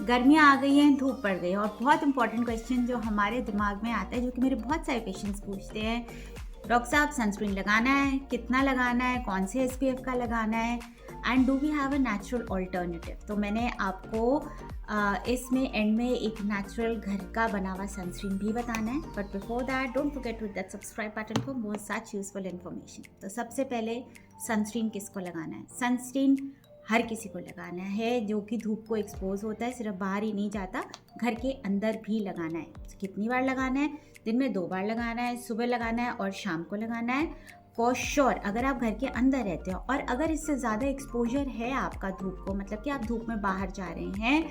गर्मियाँ आ गई हैं, धूप पड़ गई है, और बहुत इंपॉर्टेंट क्वेश्चन जो हमारे दिमाग में आता है, जो कि मेरे बहुत सारे पेशेंट्स पूछते हैं, डॉक्टर साहब सनस्क्रीन लगाना है, कितना लगाना है, कौन से SPF का लगाना है, and do we have a natural alternative. तो मैंने आपको इसमें एंड में एक नेचुरल घर का बना हुआ सनस्क्रीन भी बताना है, but before that don't forget to hit that subscribe button for more such useful information. तो सबसे पहले सनस्क्रीन किसको लगाना है? सनस्क्रीन हर किसी को लगाना है जो कि धूप को एक्सपोज होता है, सिर्फ बाहर ही नहीं जाता, घर के अंदर भी लगाना है। कितनी बार लगाना है? दिन में 2 बार लगाना है, सुबह लगाना है और शाम को लगाना है फॉर श्योर। अगर आप घर के अंदर रहते हो और अगर इससे ज़्यादा एक्सपोजर है आपका धूप को, मतलब कि आप धूप में बाहर जा रहे हैं,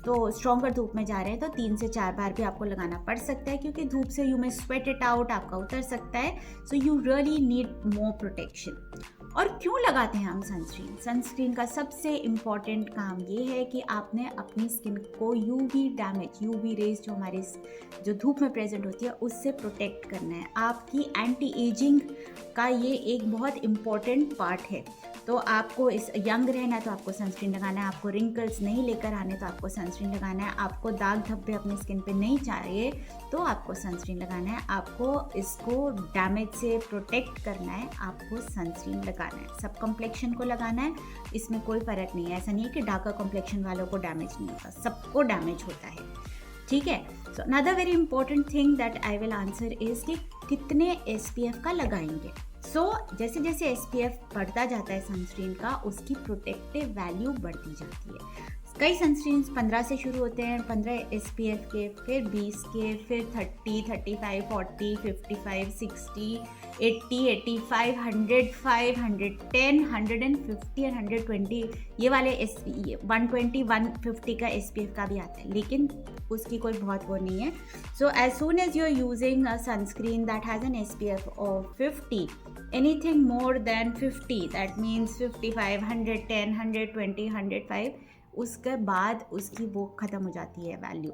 तो स्ट्रॉन्गर धूप में जा रहे हैं, तो 3 से 4 बार भी आपको लगाना पड़ सकता है, क्योंकि धूप से यू में स्वेट इट आउट, आपका उतर सकता है। So you really need more protection. और क्यों लगाते हैं हम सनस्क्रीन? सनस्क्रीन का सबसे इम्पॉर्टेंट काम ये है कि आपने अपनी स्किन को यूवी डैमेज, यूवी रेज जो हमारे जो धूप में प्रेजेंट होती है उससे प्रोटेक्ट करना है। आपकी एंटी एजिंग का ये एक बहुत इम्पॉर्टेंट पार्ट है। तो आपको इस यंग रहना है तो आपको सनस्क्रीन लगाना है, आपको रिंकल्स नहीं लेकर आने तो आपको सनस्क्रीन लगाना है, आपको दाग धब्बे अपनी स्किन पे नहीं चाहिए तो आपको सनस्क्रीन लगाना है, आपको इसको डैमेज से प्रोटेक्ट करना है, आपको सनस्क्रीन लगाना है। सब कॉम्प्लेक्शन को लगाना है, इसमें कोई फ़र्क नहीं है। ऐसा नहीं है कि डार्कर कॉम्प्लेक्शन वालों को डैमेज नहीं होता, सबको डैमेज होता है, ठीक है। So another very important thing that I will answer is कि कितने SPF का लगाएंगे। जैसे जैसे SPF बढ़ता जाता है सनस्क्रीन का, उसकी प्रोटेक्टिव वैल्यू बढ़ती जाती है। कई सनस्क्रीन 15 से शुरू होते हैं, 15 SPF के, फिर 20 के, फिर 30, 35, 40, 55, 60, 80, 85, 105, 110, 150 और 120, ये वाले 120, 150 का SPF का भी आता है, लेकिन उसकी कोई बहुत वो नहीं है। So as soon as you are using a sunscreen that has an SPF of 50, anything more than 50, that means 55, 110, 120, 105, उसके बाद उसकी वो ख़त्म हो जाती है वैल्यू,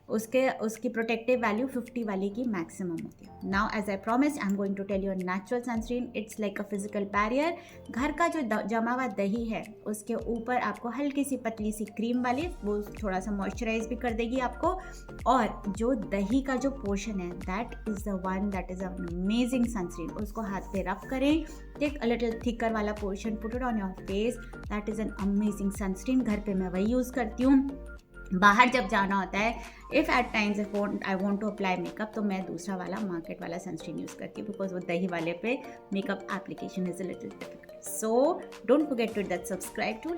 उसकी प्रोटेक्टिव वैल्यू 50 वाली की मैक्सिमम होती है। Now as I promise I am going to tell you natural sunscreen, it's like a physical barrier. घर का जो जमा हुआ दही है उसके ऊपर आपको हल्की सी पतली सी क्रीम वाली, वो थोड़ा सा मॉइस्चराइज भी कर देगी आपको, और जो दही का जो पोर्शन है that is the one that is a amazing sunscreen. उसको हाथ पे रब करें, टेक अ लिटिल थिकर वाला portion, put it on your face, that is an amazing sunscreen. घर पे मैं वही यूज़ करती हूँ। बाहर जब जाना होता है, if at times I want to apply makeup, तो मैं दूसरा वाला मार्केट वाला सनस्क्रीन यूज़ करती हूँ, बिकॉज वो दही वाले पे makeup application is a little difficult. So don't forget to that subscribe to